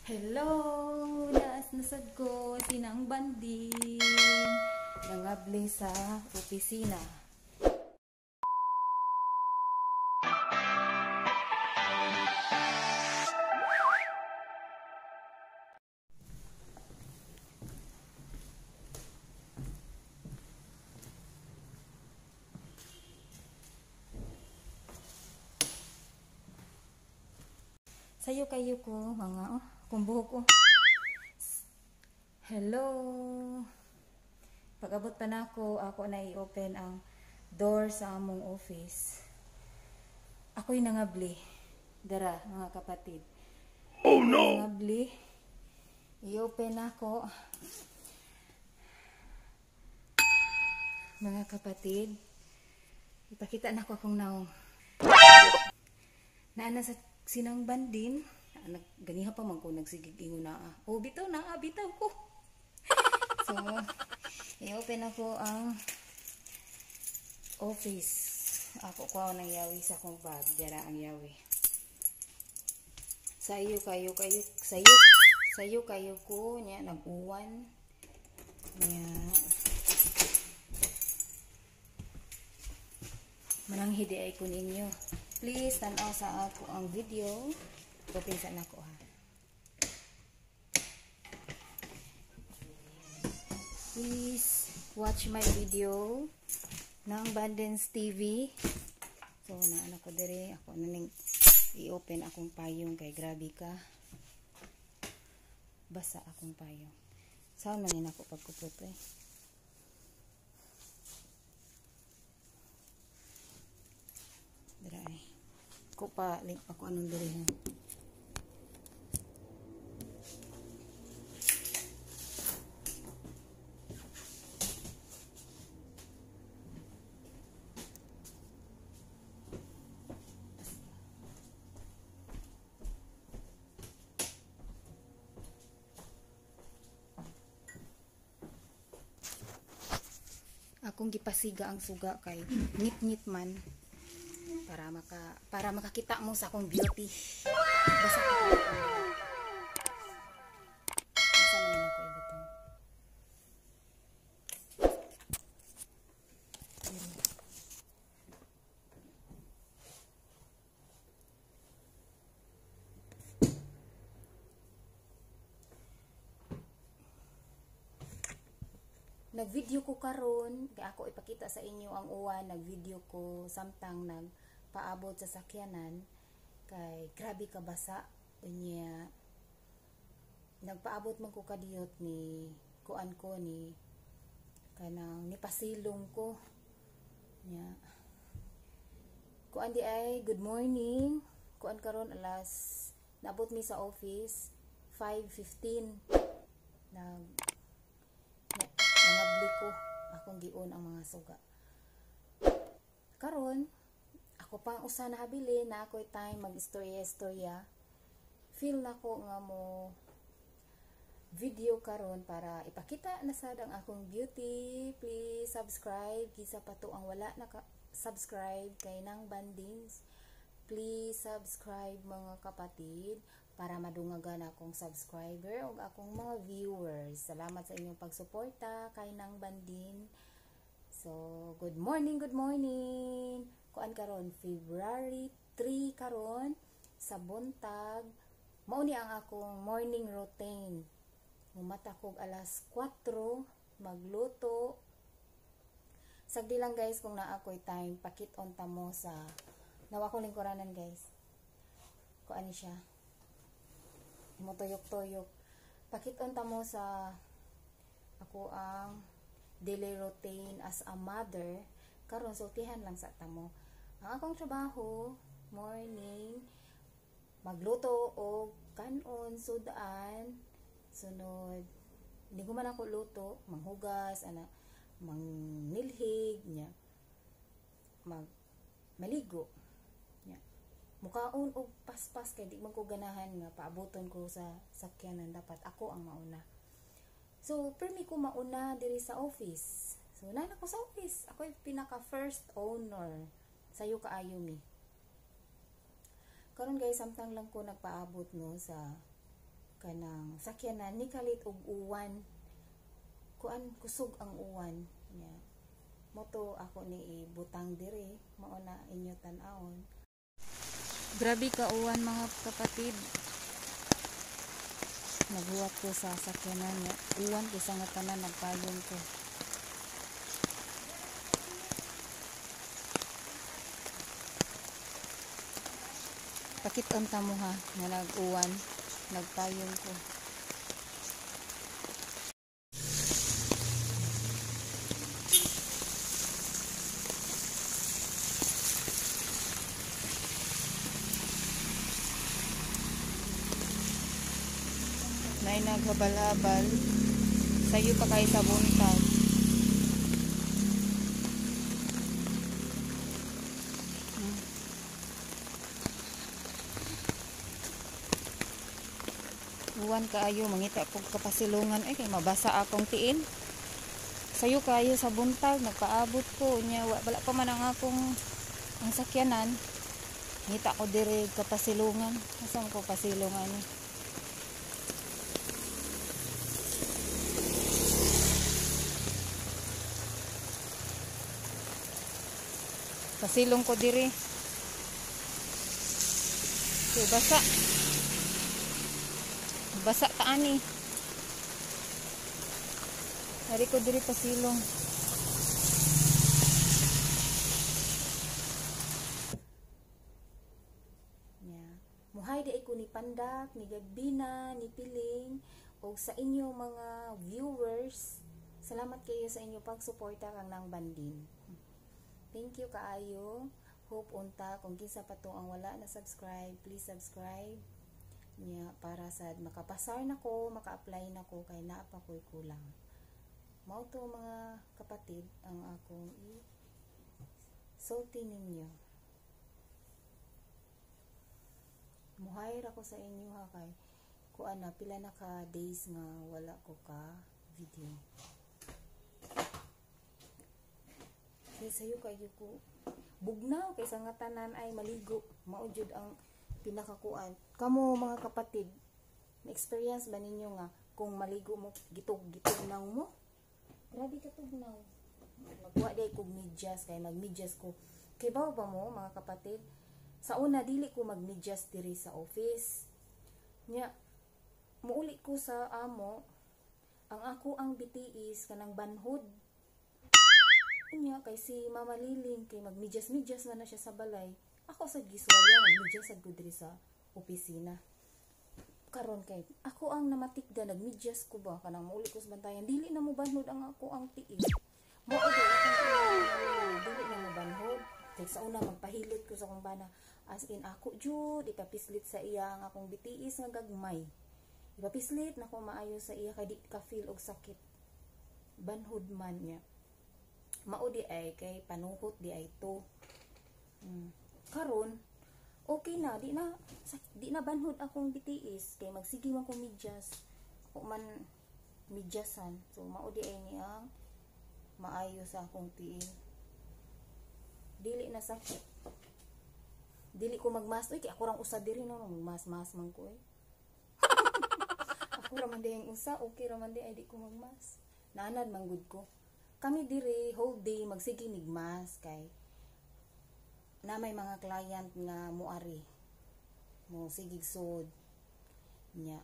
Hello! Naas nasad ko sinang banding nangabli sa opisina. Sayo kayo ko mga kumbuhok ko. Hello. Pag-abot pa na ako na i-open ang door sa among office. Ako'y nangabli. Dara mga kapatid. Oh no. Nangabli. I-open ako. Mga kapatid, ipakita na ko akong naong. Naana sa sinang bandin, ganiha pa man ko nagsigig ingon na. Oh, bitaw na, bitaw ko. So, i-open ako ang office. Ako ko ng yawi sa akong bag, dara ang yawi. Sayo kayo ko nya nag-uwan. Nya mananghidi ay ko ninyo. Please tanaw sa ako ang video. Pupinsan ako ha. Please watch my video ng Bandens TV. So naan ako dire, ako naning i-open akong payong kay grabe ka. Basa akong payong. Saan man ako pagkupot eh. Dire ay. Ko pa link ako anong dire ha. Akong gipasiga ang suga kay ngit-ngit man para makakita mo sa akong beauty. Basta ko. Basta man ako ibutang. Nag-video ko karon, kaya ako ipakita sa inyo ang uwan, nag-video ko samtang nagpaabot sa sakyanan kay grabe ka basa unya. Nagpaabot man ko kadiyot ni kuan ko ni kanang nipasilong ko nya. Kuan di ay good morning. Kuan karon alas naabot mi sa office 5:15 nangabli ko akong giun ang mga suga. Karon ako pang usa na habili na ako'y time mag-istorya. Feel na ko nga mo video karon para ipakita na sad ang akong beauty. Please subscribe kisa pa to ang wala na subscribe kay nang Bandings. Please subscribe mga kapatid para madungagan akong subscriber o akong mga viewers. Salamat sa inyong pagsuporta kay nang Bandin. So, good morning. Kuan karon February 3 karon sa buntag. Mao ni ang akong morning routine. Mumata kog alas 4 magluto. Sagdi lang guys kung naa ko'y time pakit-on ta mo sa nawa kong lingkuranan guys. Kuan ni siya. Motuyok-tuyok. Pakit-on ta mo sa ako ang daily routine as a mother. Karon sultihan lang sa tamo. Ang akong trabaho, morning, magluto o kanon, sudaan, sunod. Hindi ko man ako luto, manghugas, mangnilhig, nya, maligo. Mukaon og paspas kay di man ko ganahan nga paaboton ko sa sakyanan, dapat ako ang mauna. So permi ko mauna diri sa office. So nana ko sa office, ako yung pinaka first owner. Sayo kaayo mi. Karon guys, samtang lang ko nagpaabot no sa kanang sakyanan ni kalit og uwan, kuan kusog ang uwan nya. Moto ako ni ibutang diri, mao na inyo tan-awon. Grabe ka uwan mga kapatid. Naghuwat ko sa sakyanan niya. Uwan ko sa nga tanan, nagpayong ko. Pakit-on ta mo ha, nga nag-uwan, nagpayong ko. May naghabal-habal, sayo pa kayo sa buntag. Uwan kaayo, mangita ko kapasilungan, kay mabasa akong tiin. Sayo kayo sa buntag, nagpaabot ko, nya wala pa man ang akong ang sakyanan. Ngita ko dire kapasilungan, asam ko pasilungan ni. Pasilong ko dire. So, basa. Basa taani. Hari ko diri pasilong. Nya, muhay di ko ni Pandak, ni Gagbina, ni Piling o sa inyo mga viewers. Salamat kayo sa inyo pagsuporta kang nang bandin. Thank you kaayo. Hope unta kung kinsa pa to ang wala na subscribe, please subscribe. Nya para sa makapasar nako, maka-apply nako kay naa pa koy kulang. Mao to mga kapatid ang akong sulti ninyo. Muhay ra ko sa inyo ha kay kuan na pila na ka days nga wala ko ka video. Kay sayo kayo ko bugnaw kay sa nga tanan ay maligo, mao jud ang pinakakuan. Kamo mga kapatid, na-experience ba ninyo nga kung maligo mo gitug-gitugnaw mo? Grabe ka tugnaw. Magwa day kog medyas kay magmedyas ko. Kay ba mo mga kapatid, sa una dili ko magmedyas diri sa office. Nya muuli ko sa amo ang ako ang BTS kanang banhod. Nya kay si Mama Liling kay magmedyas-medyas na siya sa balay. Ako sa giswaya nagmedyas sa gudri sa opisina. Karon kay ako ang namatikda nagmedyas ko ba kanang mauli ko sa bantayan dili na mo banhod ang ako ang tiis. Mao dili na mo banhod. Kay sa una magpahilot ko sa kong bana as in ako jud ipapislit sa iya ang akong BTS nga gagmay. Ipapislit na ko maayo sa iya kay di ka feel og sakit. Banhod man niya. Mao di ay kay panuhot di ay to. Karon okay na, di na banhod akong BTS kay magsige man ko medyas. Ako man medyasan. So mao di ay niyang maayo sa akong tiil. Dili na sakit. Dili ko magmas kay ako rang usa diri no magmas-mas man ko Ako ra man di ang usa, okay ra man di ay di ko magmas. Nanad man gud ko. Kami diri whole day magsige migmas kay na may mga client nga muari mo sigig sud nya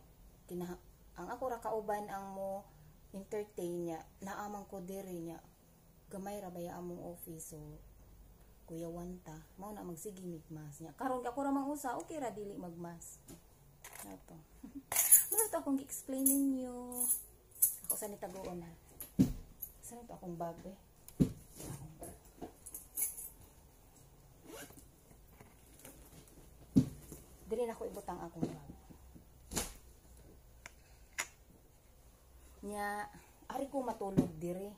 ang ako ra kauban ang mo entertain nya naamang ko diri nya gamay ra baya among office so kuya wanta mao na magsige migmas nya karon ako ra mang usa okay ra dili magmas nato mo to akong gi-explain ninyo ako sa nitagoon ha sa to akong bag dili na ko ibutang akong bag. Nya, ari ko matulog diri.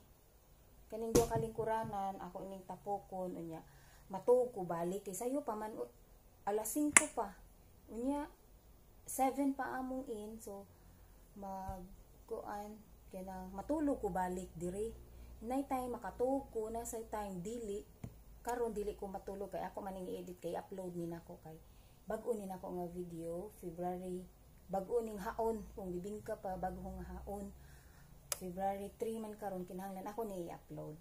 Kaning duha ka lingkuranan, ako ining tapokon, unya, matulog ko balik. Kay sayo pa man, alas 5 pa. Unya, 7 pa among in, so, magkuan, kaya matulog ko balik diri. Nay time makatulog ko, nasa time dili, karon dili ko matulog, kay ako maning i-edit, kay upload ni nako kay bago ni nako nga video February bago ning haon, kung bibingka pa bagong haon. February 3 man karon kinahanglan ako ni i-upload.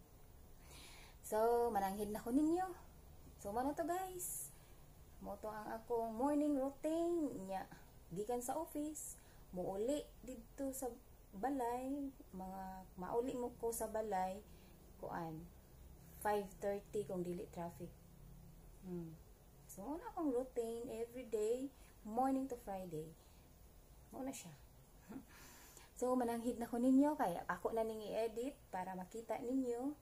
So mananghid na ko ninyo. So mano to guys, mo to ang akong morning routine nya gikan sa office, muuli didto sa balay, mga mauli mo ko sa balay kuan 5:30 kung dili traffic. So una akong routine every day, morning to Friday. Mo na siya. So mananghid na ko ninyo kaya ako na ning i-edit para makita ninyo.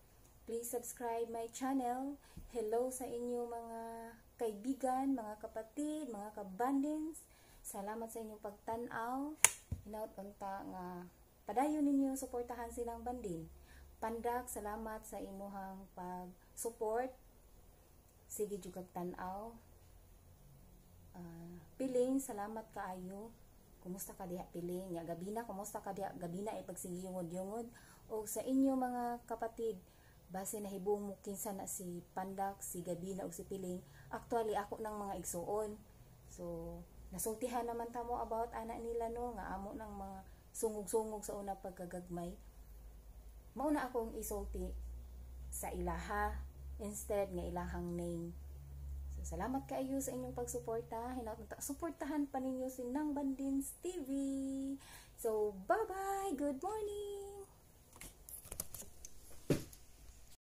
Please subscribe my channel. Hello sa inyo mga kaibigan, mga kapatid, mga kabandings. Salamat sa inyong pagtan-aw. Hinaut unta nga padayon ninyo suportahan silang bandin. Pandak, salamat sa imuhang pag-support. Sige jud kag tan-aw. Piling, salamat kaayo. Kumusta ka diha piling? Ya gabi na, kumusta ka diha? Gabi na ipagsigiyungod-yungod. O sa inyo mga kapatid, base na hibong mo kinsa na si Pandak, si Gabina o si Piling. Actually ako ng mga igsuon. So nasultihan naman ta mo about anak nila no nga amo ng mga sungog-sungog sa una pagkagagmay. Mauna akong isulti sa ilaha instead nga ilahang name. So salamat kaayo sa inyong pagsuporta. Suportahan pa ninyo si Nang Bandins TV. So bye bye, good morning.